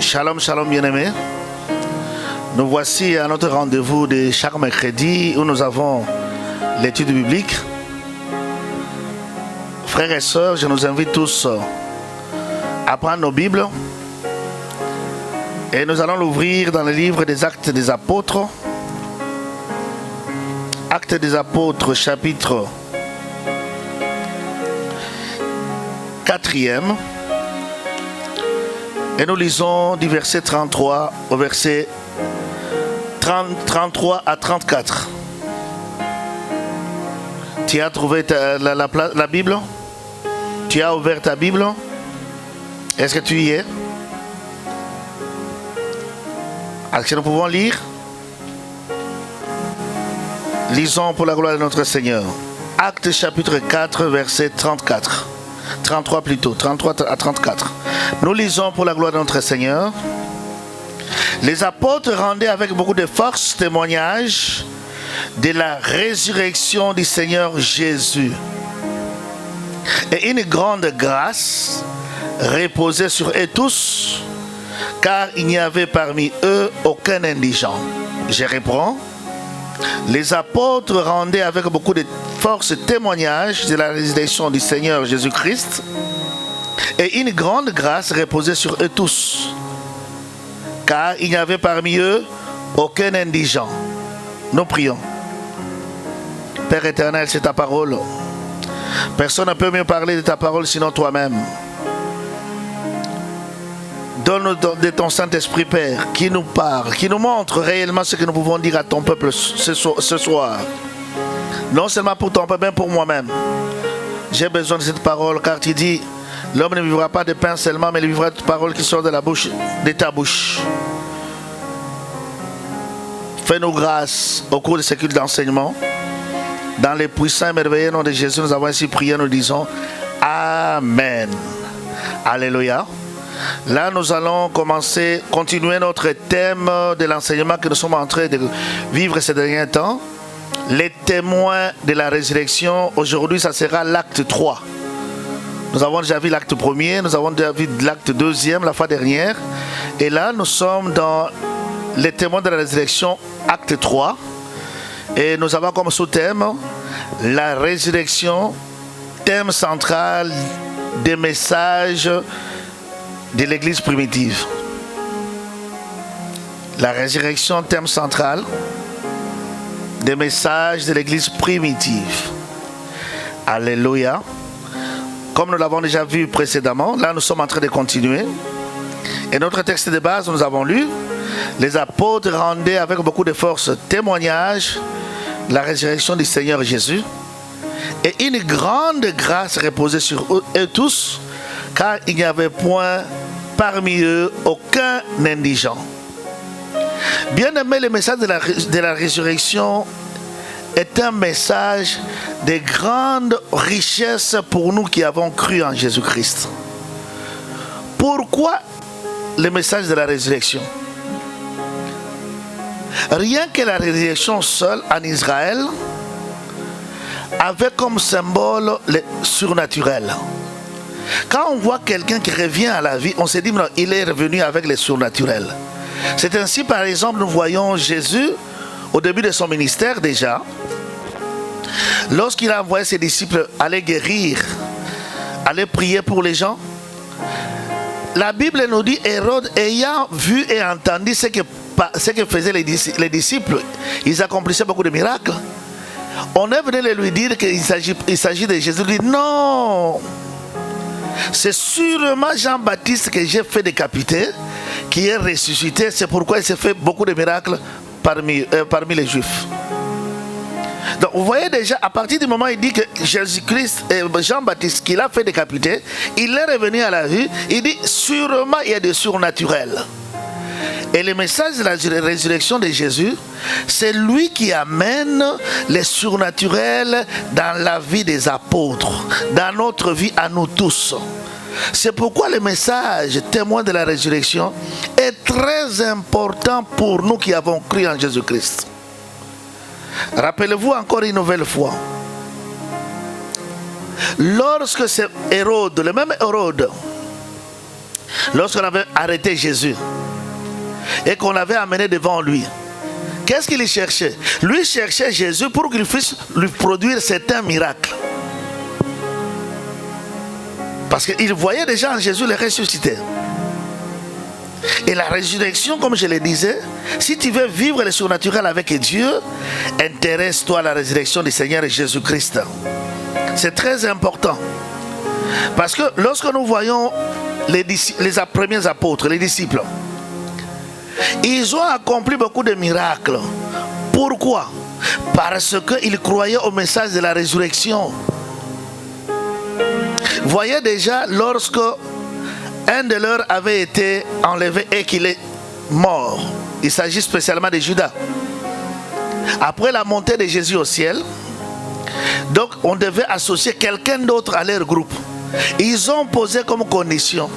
Shalom, shalom bien-aimés. Nous voici à notre rendez-vous de chaque mercredi où nous avons l'étude biblique. Frères et sœurs, je nous invite tous à prendre nos Bibles et nous allons l'ouvrir dans le livre des Actes des Apôtres. Actes des Apôtres, chapitre 4e. Et nous lisons du verset 33 au verset 33 à 34. Tu as trouvé la Bible? Tu as ouvert ta Bible? Est-ce que tu y es? Est-ce que nous pouvons lire? Lisons pour la gloire de notre Seigneur. Actes chapitre 4 verset 34. 33 plutôt, 33 à 34. Nous lisons pour la gloire de notre Seigneur. Les apôtres rendaient avec beaucoup de force témoignage de la résurrection du Seigneur Jésus. Et une grande grâce reposait sur eux tous, car il n'y avait parmi eux aucun indigent. Je reprends. Les apôtres rendaient avec beaucoup de force témoignage de la résurrection du Seigneur Jésus-Christ, et une grande grâce reposait sur eux tous, car il n'y avait parmi eux aucun indigent. Nous prions. Père éternel, c'est ta parole. Personne ne peut mieux parler de ta parole sinon toi-même. Donne-nous de ton Saint-Esprit, Père, qui nous parle, qui nous montre réellement ce que nous pouvons dire à ton peuple ce soir. Non seulement pour ton peuple, mais pour moi-même. J'ai besoin de cette parole, car tu dis, l'homme ne vivra pas de pain seulement, mais il vivra de paroles qui sortent de ta bouche. Fais-nous grâce au cours de ce culte d'enseignement. Dans les puissants et merveilleux noms de Jésus, nous avons ainsi prié, nous disons Amen. Alléluia. Là, nous allons continuer notre thème de l'enseignement que nous sommes en train de vivre ces derniers temps. Les témoins de la résurrection. Aujourd'hui, ça sera l'acte 3. Nous avons déjà vu l'acte 1er, nous avons déjà vu l'acte 2e la fois dernière. Et là, nous sommes dans les témoins de la résurrection, acte 3. Et nous avons comme sous-thème la résurrection, thème central des messages de l'église primitive. La résurrection, thème central des messages de l'église primitive. Alléluia. Comme nous l'avons déjà vu précédemment, là nous sommes en train de continuer. Et notre texte de base, nous avons lu, les apôtres rendaient avec beaucoup de force témoignage de la résurrection du Seigneur Jésus. Et une grande grâce reposait sur eux tous, car il n'y avait point parmi eux aucun indigent. Bien aimé, le message de la résurrection est un message de grande richesse pour nous qui avons cru en Jésus-Christ. Pourquoi le message de la résurrection? Rien que la résurrection seule en Israël avait comme symbole le surnaturel. Quand on voit quelqu'un qui revient à la vie, on se dit non, il est revenu avec le surnaturel. C'est ainsi, par exemple, nous voyons Jésus au début de son ministère déjà, lorsqu'il a envoyé ses disciples aller guérir, aller prier pour les gens. La Bible nous dit, Hérode ayant vu et entendu ce que faisaient les disciples, ils accomplissaient beaucoup de miracles. On est venu lui dire qu'il s'agit de Jésus. Il dit non, c'est sûrement Jean-Baptiste que j'ai fait décapiter, qui est ressuscité. C'est pourquoi il s'est fait beaucoup de miracles parmi les Juifs. Donc vous voyez déjà, à partir du moment où il dit que Jésus-Christ, Jean-Baptiste, qu'il a fait décapiter, il est revenu à la vie, il dit sûrement il y a des surnaturels. Et le message de la résurrection de Jésus, c'est lui qui amène les surnaturels dans la vie des apôtres, dans notre vie à nous tous. C'est pourquoi le message témoin de la résurrection est très important pour nous qui avons cru en Jésus-Christ. Rappelez-vous encore une nouvelle fois, lorsque c'est Hérode, le même Hérode, lorsqu'on avait arrêté Jésus et qu'on l'avait amené devant lui, qu'est-ce qu'il cherchait? Lui cherchait Jésus pour qu'il puisse lui produire certains miracles. Parce qu'il voyait déjà en Jésus le ressuscité. Et la résurrection, comme je le disais, si tu veux vivre le surnaturel avec Dieu, intéresse-toi à la résurrection du Seigneur Jésus-Christ. C'est très important. Parce que lorsque nous voyons les premiers apôtres, les disciples, ils ont accompli beaucoup de miracles. Pourquoi? Parce qu'ils croyaient au message de la résurrection. Voyez déjà, lorsque un de leurs avait été enlevé et qu'il est mort, il s'agit spécialement de Judas. Après la montée de Jésus au ciel, donc on devait associer quelqu'un d'autre à leur groupe. Ils ont posé comme condition: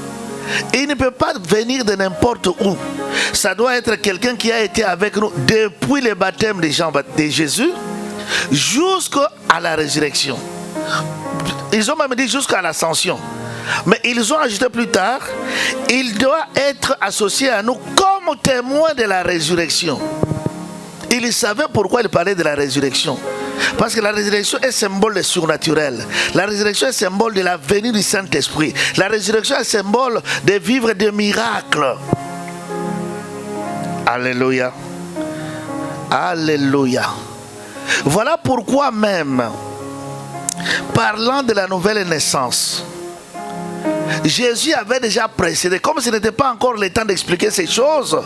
il ne peut pas venir de n'importe où. Ça doit être quelqu'un qui a été avec nous depuis le baptême de Jésus jusqu'à la résurrection. Ils ont même dit jusqu'à l'ascension. Mais ils ont ajouté plus tard: il doit être associé à nous comme témoin de la résurrection. Ils savaient pourquoi ils parlaient de la résurrection. Parce que la résurrection est symbole de surnaturel. La résurrection est symbole de la venue du Saint-Esprit. La résurrection est symbole de vivre des miracles. Alléluia. Alléluia. Voilà pourquoi même, parlant de la nouvelle naissance, Jésus avait déjà précédé, comme ce n'était pas encore le temps d'expliquer ces choses,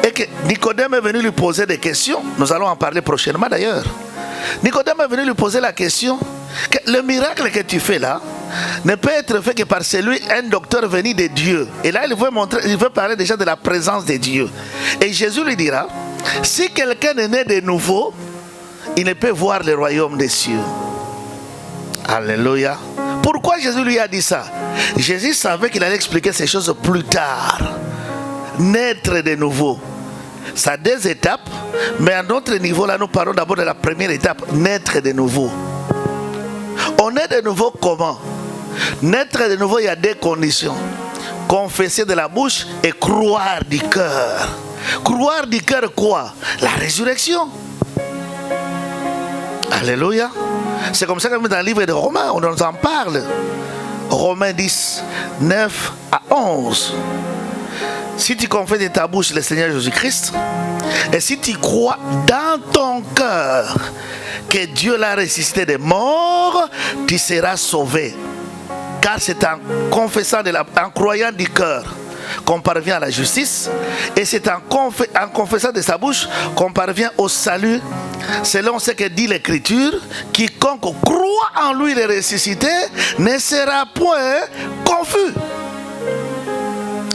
et que Nicodème est venu lui poser des questions. Nous allons en parler prochainement d'ailleurs. Nicodème est venu lui poser la question que le miracle que tu fais là ne peut être fait que par celui, un docteur venu de Dieu. Et là, il veut parler déjà de la présence de Dieu. Et Jésus lui dira: si quelqu'un est né de nouveau, il ne peut voir le royaume des cieux. Alléluia. Pourquoi Jésus lui a dit ça? Jésus savait qu'il allait expliquer ces choses plus tard. Naître de nouveau. Ça a deux étapes, mais à notre niveau, là, nous parlons d'abord de la première étape: naître de nouveau. On est de nouveau comment? Naître de nouveau, il y a deux conditions: confesser de la bouche et croire du cœur. Croire du cœur quoi? La résurrection. Alléluia. C'est comme ça que dans le livre de Romains, on nous en parle. Romains 10, 9 à 11. Si tu confesses de ta bouche le Seigneur Jésus-Christ, et si tu crois dans ton cœur que Dieu l'a ressuscité des morts, tu seras sauvé. Car c'est en confessant en croyant du cœur qu'on parvient à la justice, et c'est en confessant de sa bouche qu'on parvient au salut, selon ce que dit l'Écriture: quiconque croit en lui le ressuscité ne sera point confus.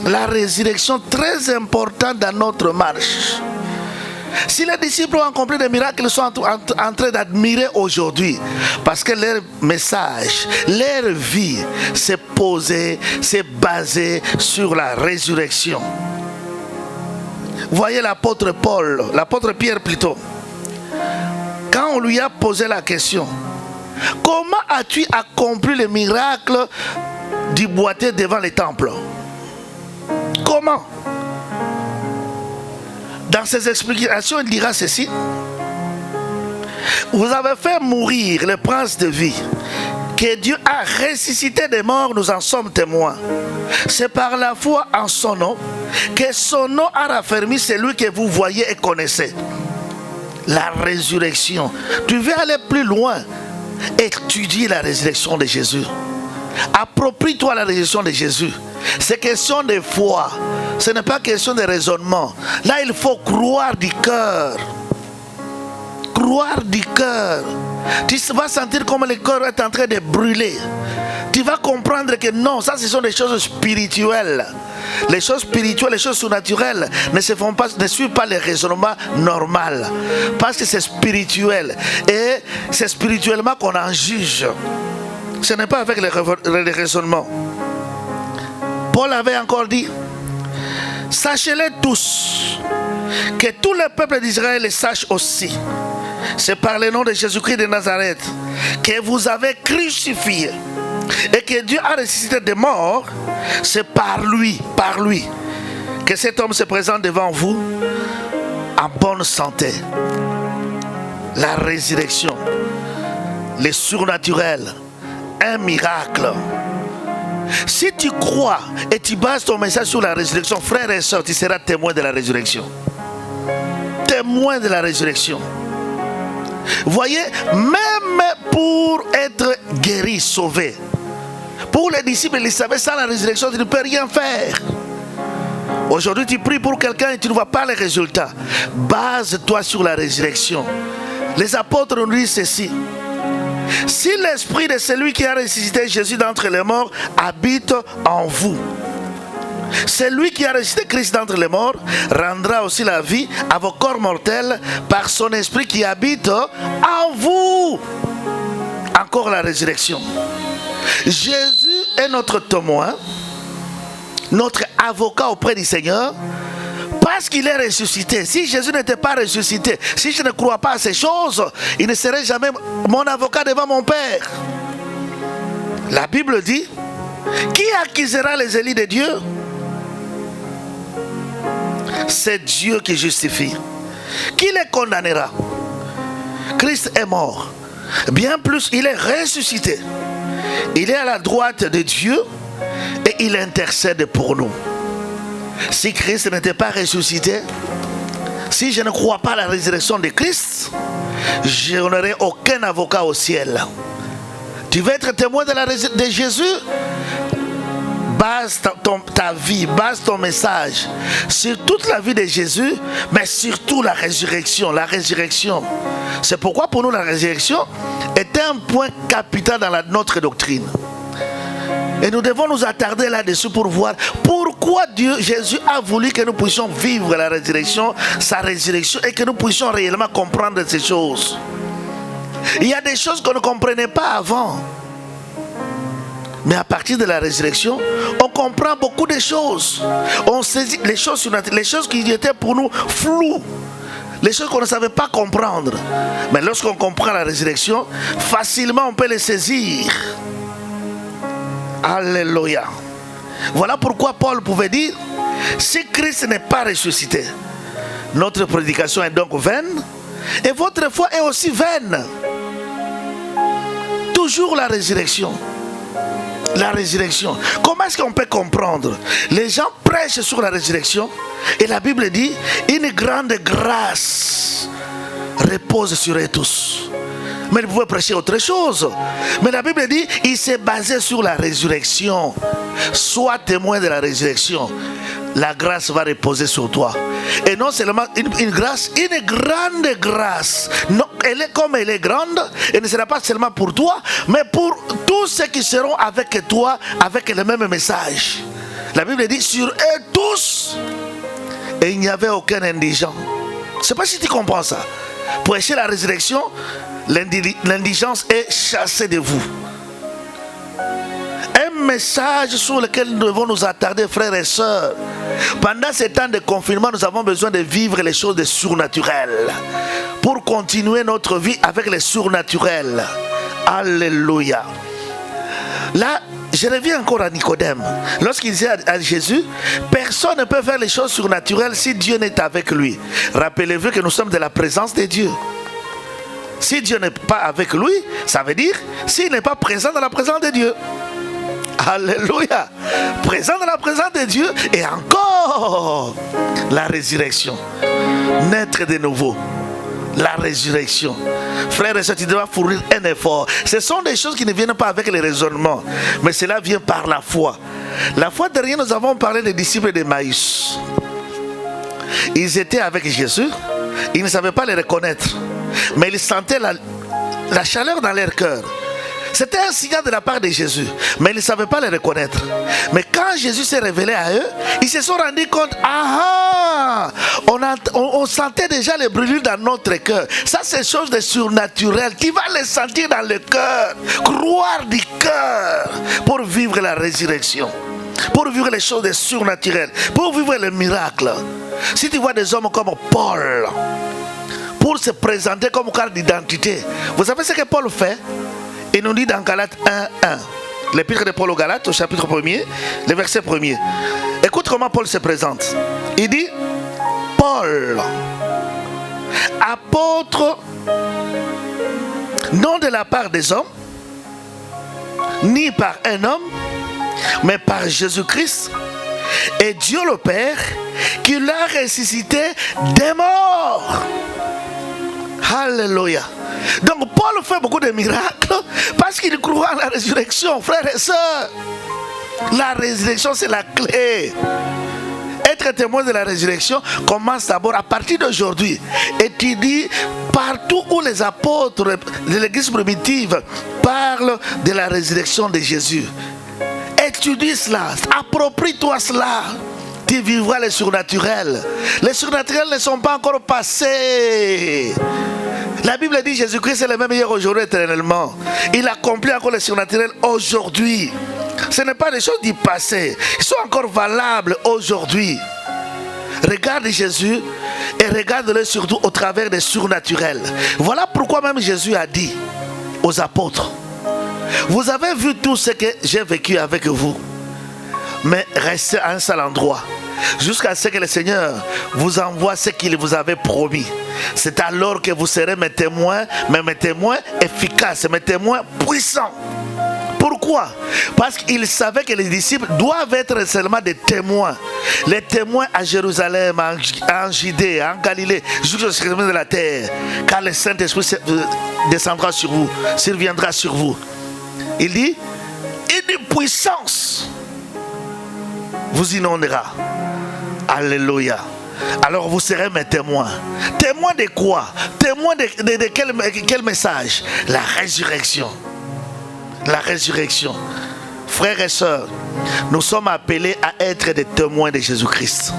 La résurrection, très importante dans notre marche. Si les disciples ont accompli des miracles, ils sont en train d'admirer aujourd'hui, parce que leur message, leur vie s'est basée sur la résurrection. Voyez l'apôtre Pierre plutôt, quand on lui a posé la question: comment as-tu accompli le miracle du boiter devant les temples? Comment? Dans ses explications, il dira ceci: vous avez fait mourir le prince de vie, que Dieu a ressuscité des morts, nous en sommes témoins. C'est par la foi en son nom que son nom a raffermi celui que vous voyez et connaissez. La résurrection. Tu veux aller plus loin? Étudie la résurrection de Jésus. Approprie-toi la résurrection de Jésus. C'est question de foi. Ce n'est pas question de raisonnement. Là, il faut croire du cœur. Croire du cœur. Tu vas sentir comme le cœur est en train de brûler. Tu vas comprendre que non, ça ce sont des choses spirituelles. Les choses spirituelles, les choses surnaturelles ne suivent pas le raisonnement normal. Parce que c'est spirituel. Et c'est spirituellement qu'on en juge. Ce n'est pas avec le raisonnement. Paul avait encore dit: sachez-les tous, que tout le peuple d'Israël le sache aussi. C'est par le nom de Jésus-Christ de Nazareth que vous avez crucifié. et que Dieu a ressuscité des morts, c'est par lui, que cet homme se présente devant vous en bonne santé. La résurrection, le surnaturel, un miracle. Si tu crois et tu bases ton message sur la résurrection, frères et sœurs, tu seras témoin de la résurrection. Témoin de la résurrection. Voyez, même pour être guéri, sauvé, pour les disciples, ils savaient, sans la résurrection, tu ne peux rien faire. Aujourd'hui, tu pries pour quelqu'un et tu ne vois pas les résultats. Base-toi sur la résurrection. Les apôtres nous disent ceci. Si l'esprit de celui qui a ressuscité Jésus d'entre les morts habite en vous, celui qui a ressuscité Christ d'entre les morts rendra aussi la vie à vos corps mortels par son esprit qui habite en vous. Encore la résurrection. Jésus est notre témoin, notre avocat auprès du Seigneur, parce qu'il est ressuscité. Si Jésus n'était pas ressuscité, si je ne crois pas à ces choses, il ne serait jamais mon avocat devant mon Père. La Bible dit, qui accusera les élus de Dieu? C'est Dieu qui justifie. Qui les condamnera? Christ est mort. Bien plus, il est ressuscité. Il est à la droite de Dieu et il intercède pour nous. Si Christ n'était pas ressuscité, si je ne crois pas à la résurrection de Christ, je n'aurai aucun avocat au ciel. Tu veux être témoin de Jésus? Base ta vie, base ton message sur toute la vie de Jésus, mais surtout la résurrection. La résurrection. C'est pourquoi pour nous la résurrection est un point capital dans notre doctrine. Et nous devons nous attarder là-dessus pour voir pourquoi Jésus a voulu que nous puissions vivre la résurrection, sa résurrection, et que nous puissions réellement comprendre ces choses. Il y a des choses qu'on ne comprenait pas avant. Mais à partir de la résurrection, on comprend beaucoup de choses. On saisit les choses qui étaient pour nous floues, les choses qu'on ne savait pas comprendre. Mais lorsqu'on comprend la résurrection, facilement on peut les saisir. Alléluia. Voilà pourquoi Paul pouvait dire, si Christ n'est pas ressuscité, notre prédication est donc vaine et votre foi est aussi vaine. Toujours la résurrection. La résurrection. Comment est-ce qu'on peut comprendre? Les gens prêchent sur la résurrection et la Bible dit, une grande grâce repose sur eux tous. Mais ils pouvaient prêcher autre chose. Mais la Bible dit, il s'est basé sur la résurrection. Sois témoin de la résurrection. La grâce va reposer sur toi. Et non seulement une grâce, une grande grâce. Non, elle est comme elle est grande, elle ne sera pas seulement pour toi, mais pour tous ceux qui seront avec toi, avec le même message. La Bible dit, sur eux tous, et il n'y avait aucun indigent. Je ne sais pas si tu comprends ça. Prêcher la résurrection, l'indigence est chassée de vous. Un message sur lequel nous devons nous attarder, frères et sœurs. Pendant ces temps de confinement, nous avons besoin de vivre les choses de surnaturel pour continuer notre vie avec les surnaturels. Alléluia. Là, je reviens encore à Nicodème. Lorsqu'il disait à Jésus, personne ne peut faire les choses surnaturelles si Dieu n'est avec lui. Rappelez-vous que nous sommes de la présence de Dieu. Si Dieu n'est pas avec lui, ça veut dire s'il n'est pas présent dans la présence de Dieu. Alléluia. Présent dans la présence de Dieu et encore la résurrection. Naître de nouveau. La résurrection. Frères et sœurs, tu dois fournir un effort. Ce sont des choses qui ne viennent pas avec les raisonnements, mais cela vient par la foi. La fois dernière, nous avons parlé des disciples d'Emmaüs. Ils étaient avec Jésus, ils ne savaient pas les reconnaître, mais ils sentaient la chaleur dans leur cœur. C'était un signal de la part de Jésus, mais ils ne savaient pas les reconnaître. Mais quand Jésus s'est révélé à eux, ils se sont rendus compte, on sentait déjà les brûlures dans notre cœur. Ça, c'est chose de surnaturel. Tu vas les sentir dans le cœur, croire du cœur pour vivre la résurrection, pour vivre les choses de surnaturelles, pour vivre le miracle. Si tu vois des hommes comme Paul, pour se présenter comme carte d'identité, vous savez ce que Paul fait? Il nous dit dans Galates 1:1, l'épître de Paul aux Galates, au chapitre 1er, le verset 1er. Écoute comment Paul se présente. Il dit, Paul, apôtre, non de la part des hommes, ni par un homme, mais par Jésus-Christ et Dieu le Père qui l'a ressuscité des morts. Alléluia. Donc Paul fait beaucoup de miracles parce qu'il croit en la résurrection, frères et sœurs. La résurrection, c'est la clé. Être témoin de la résurrection commence d'abord à partir d'aujourd'hui. Et tu dis, partout où les apôtres de l'église primitive parlent de la résurrection de Jésus, étudie cela, approprie-toi cela. Tu vivras les surnaturels. Les surnaturels ne sont pas encore passés. La Bible dit Jésus-Christ est le même hier, aujourd'hui, éternellement. Il accomplit encore les surnaturels aujourd'hui. Ce n'est pas des choses du passé. Ils sont encore valables aujourd'hui. Regarde Jésus et regarde-le surtout au travers des surnaturels. Voilà pourquoi même Jésus a dit aux apôtres, vous avez vu tout ce que j'ai vécu avec vous, mais restez à un seul endroit jusqu'à ce que le Seigneur vous envoie ce qu'il vous avait promis. C'est alors que vous serez mes témoins, mais mes témoins efficaces, mes témoins puissants. Pourquoi? Parce qu'il savait que les disciples doivent être seulement des témoins. Les témoins à Jérusalem, en Judée, en Galilée, jusqu'au sommet de la terre. Car le Saint-Esprit descendra sur vous, surviendra sur vous. Il dit, une puissance vous inondera. Alléluia. Alors vous serez mes témoins. Témoins de quoi? Témoins de quel message? La résurrection. La résurrection. Frères et sœurs, nous sommes appelés à être des témoins de Jésus-Christ.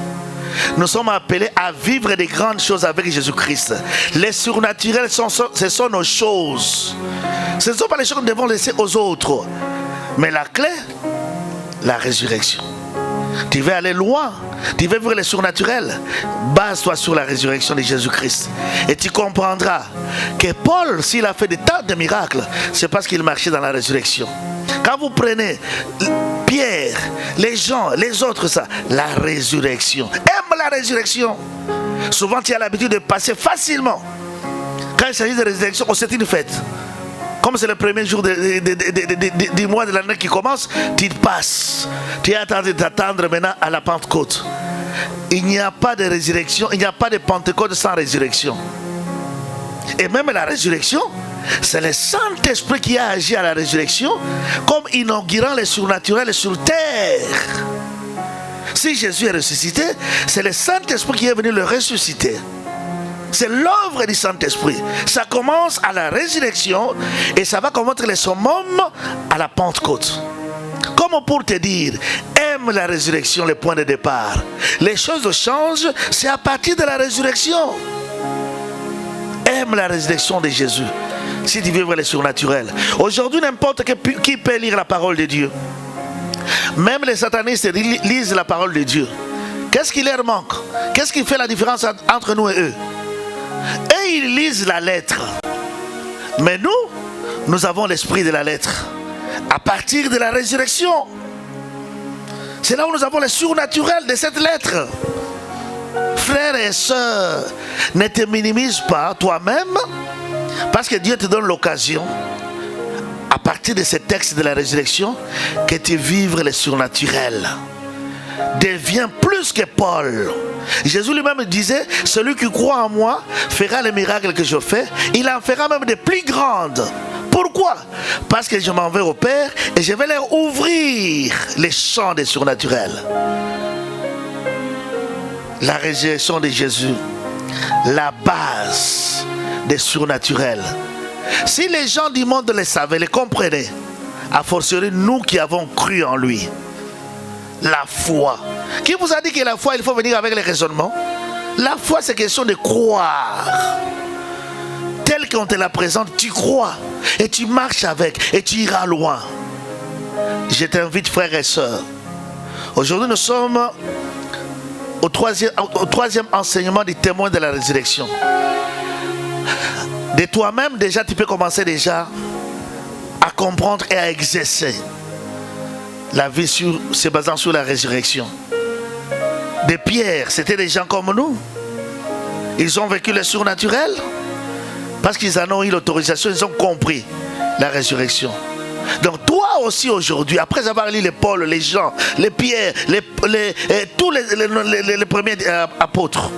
Nous sommes appelés à vivre des grandes choses avec Jésus-Christ. Les surnaturels, ce sont nos choses. Ce ne sont pas les choses que nous devons laisser aux autres. Mais la clé, la résurrection. Tu veux aller loin, tu veux vivre les surnaturels, base-toi sur la résurrection de Jésus-Christ. Et tu comprendras que Paul, s'il a fait des tas de miracles, c'est parce qu'il marchait dans la résurrection. Quand vous prenez Pierre, les gens, les autres, ça, la résurrection. Aime la résurrection. Souvent, tu as l'habitude de passer facilement. Quand il s'agit de résurrection, oh, c'est une fête. Comme c'est le premier jour du mois de l'année qui commence, tu passes. Tu es attendu d'attendre maintenant à la Pentecôte. Il n'y a pas de résurrection, il n'y a pas de Pentecôte sans résurrection. Et même la résurrection, c'est le Saint-Esprit qui a agi à la résurrection comme inaugurant les surnaturels sur terre. Si Jésus est ressuscité, c'est le Saint-Esprit qui est venu le ressusciter. C'est l'œuvre du Saint-Esprit. Ça commence à la résurrection et ça va commencer le summum à la Pentecôte. Comme pour te dire, aime la résurrection, le point de départ. Les choses changent, c'est à partir de la résurrection. Aime la résurrection de Jésus. Si tu veux vivre les surnaturels. Aujourd'hui, n'importe qui peut lire la parole de Dieu. Même les satanistes lisent la parole de Dieu. Qu'est-ce qui leur manque? Qu'est-ce qui fait la différence entre nous et eux? Et ils lisent la lettre. Mais nous avons l'esprit de la lettre. À partir de la résurrection. C'est là où nous avons le surnaturel de cette lettre. Frères et sœurs, ne te minimise pas toi-même, parce que Dieu te donne l'occasion, à partir de ce texte de la résurrection, que tu vives le surnaturel. Deviens plus que Paul. Jésus lui-même disait, celui qui croit en moi fera les miracles que je fais, il en fera même des plus grandes. Pourquoi? Parce que je m'en vais au Père et je vais leur ouvrir les champs des surnaturels. La résurrection de Jésus, la base des surnaturels. Si les gens du monde le savaient, le comprenaient, a fortiori nous qui avons cru en lui. La foi. Qui vous a dit que la foi, il faut venir avec les raisonnements? La foi, c'est question de croire. Tel qu'on te la présente, tu crois. Et tu marches avec. Et tu iras loin. Je t'invite, frères et sœurs. Aujourd'hui, nous sommes au troisième enseignement du témoin de la résurrection. De toi-même, déjà, tu peux commencer déjà à comprendre et à exercer. La vie se basant sur la résurrection. Des pierres, c'était des gens comme nous. Ils ont vécu le surnaturel parce qu'ils en ont eu l'autorisation, ils ont compris la résurrection. Donc toi aussi aujourd'hui, après avoir lu les Paul, les Jean, les Pierre, tous les premiers apôtres,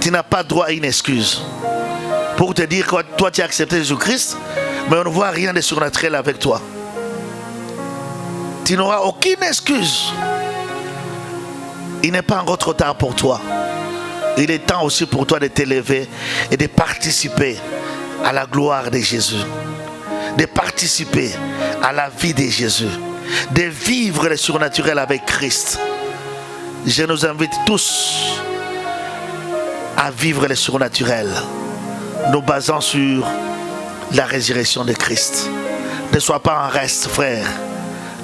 tu n'as pas droit à une excuse pour te dire que toi tu as accepté Jésus-Christ, mais on ne voit rien de surnaturel avec toi. Tu n'auras aucune excuse. Il n'est pas encore trop tard pour toi. Il est temps aussi pour toi de t'élever et de participer à la gloire de Jésus, de participer à la vie de Jésus, de vivre le surnaturel avec Christ. Je nous invite tous à vivre le surnaturel, nous basant sur la résurrection de Christ. Ne sois pas en reste, frère.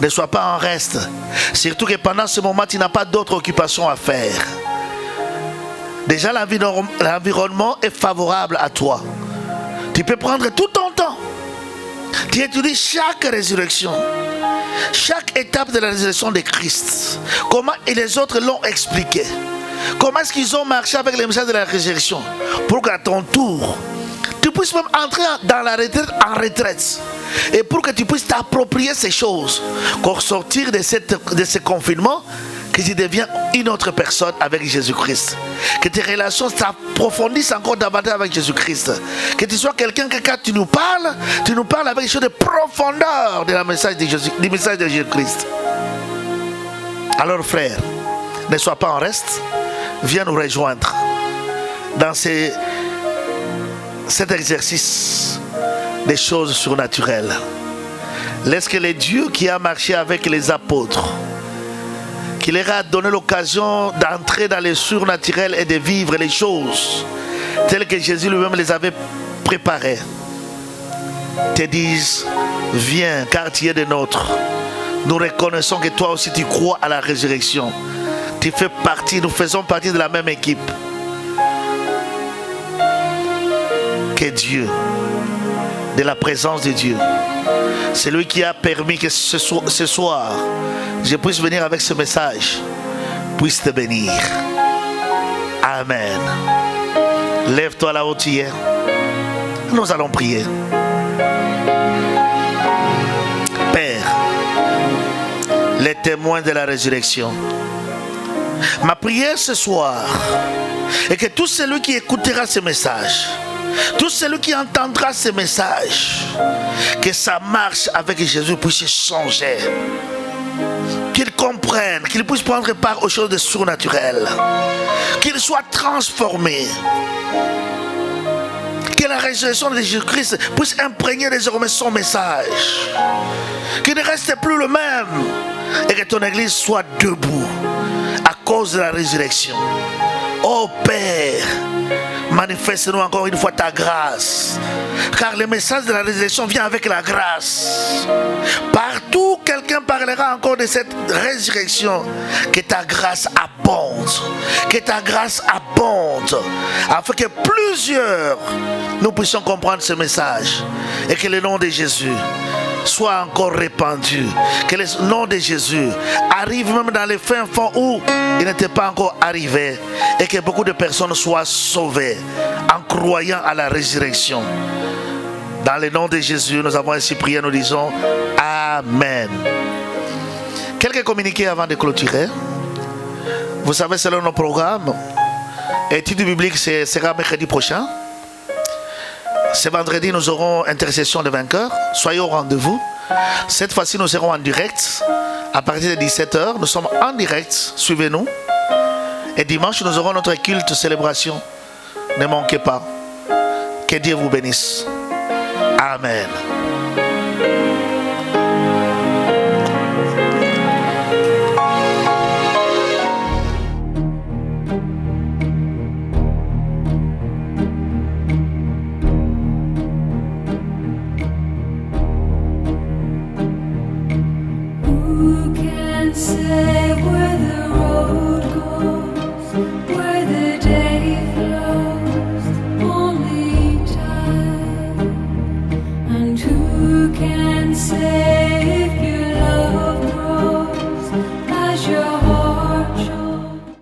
Ne sois pas en reste. Surtout que pendant ce moment, tu n'as pas d'autre occupation à faire. Déjà, l'environnement est favorable à toi. Tu peux prendre tout ton temps. Tu étudies chaque résurrection, chaque étape de la résurrection de Christ. Comment les autres l'ont expliqué. Comment est-ce qu'ils ont marché avec les messages de la résurrection. Pour qu'à ton tour, tu puisses même entrer dans la retraite en retraite. Et pour que tu puisses t'approprier ces choses. Pour sortir de ce confinement, que tu deviens une autre personne avec Jésus-Christ. Que tes relations s'approfondissent encore davantage avec Jésus-Christ. Que tu sois quelqu'un que quand tu nous parles avec des choses de profondeur du message de Jésus-Christ. Alors frère, ne sois pas en reste. Viens nous rejoindre dans cet exercice des choses surnaturelles. Laisse que le Dieu qui a marché avec les apôtres, qui leur a donné l'occasion d'entrer dans le surnaturel et de vivre les choses telles que Jésus lui-même les avait préparées, te dise: viens, car tu es des nôtres. Nous reconnaissons que toi aussi tu crois à la résurrection. Tu fais partie, nous faisons partie de la même équipe. Que Dieu, de la présence de Dieu, c'est lui qui a permis que ce soir je puisse venir avec ce message, puisse te bénir. Amen. Lève-toi là où tu es. Nous allons prier. Père, les témoins de la résurrection, ma prière ce soir est que tout celui qui écoutera ce message, tout celui qui entendra ce message, que sa marche avec Jésus puisse changer, qu'il comprenne, qu'il puisse prendre part aux choses de surnaturelles, qu'il soit transformé, que la résurrection de Jésus-Christ puisse imprégner désormais son message, qu'il ne reste plus le même et que ton église soit debout à cause de la résurrection. Oh Père, manifeste-nous encore une fois ta grâce, car le message de la résurrection vient avec la grâce. Partout quelqu'un parlera encore de cette résurrection, que ta grâce abonde, que ta grâce abonde, afin que plusieurs nous puissions comprendre ce message et que le nom de Jésus soit encore répandu, que le nom de Jésus arrive même dans les fins fonds où il n'était pas encore arrivé, et que beaucoup de personnes soient sauvées en croyant à la résurrection. Dans le nom de Jésus, nous avons ainsi prié, nous disons Amen. Quelques communiqués avant de clôturer. Vous savez, selon nos programmes, l'étude biblique sera mercredi prochain. Ce vendredi, nous aurons intercession de vainqueurs. Soyez au rendez-vous. Cette fois-ci, nous serons en direct. À partir de 17h, nous sommes en direct. Suivez-nous. Et dimanche, nous aurons notre culte célébration. Ne manquez pas. Que Dieu vous bénisse. Amen. Who can say where the road goes, where the day flows? Only time. And who can say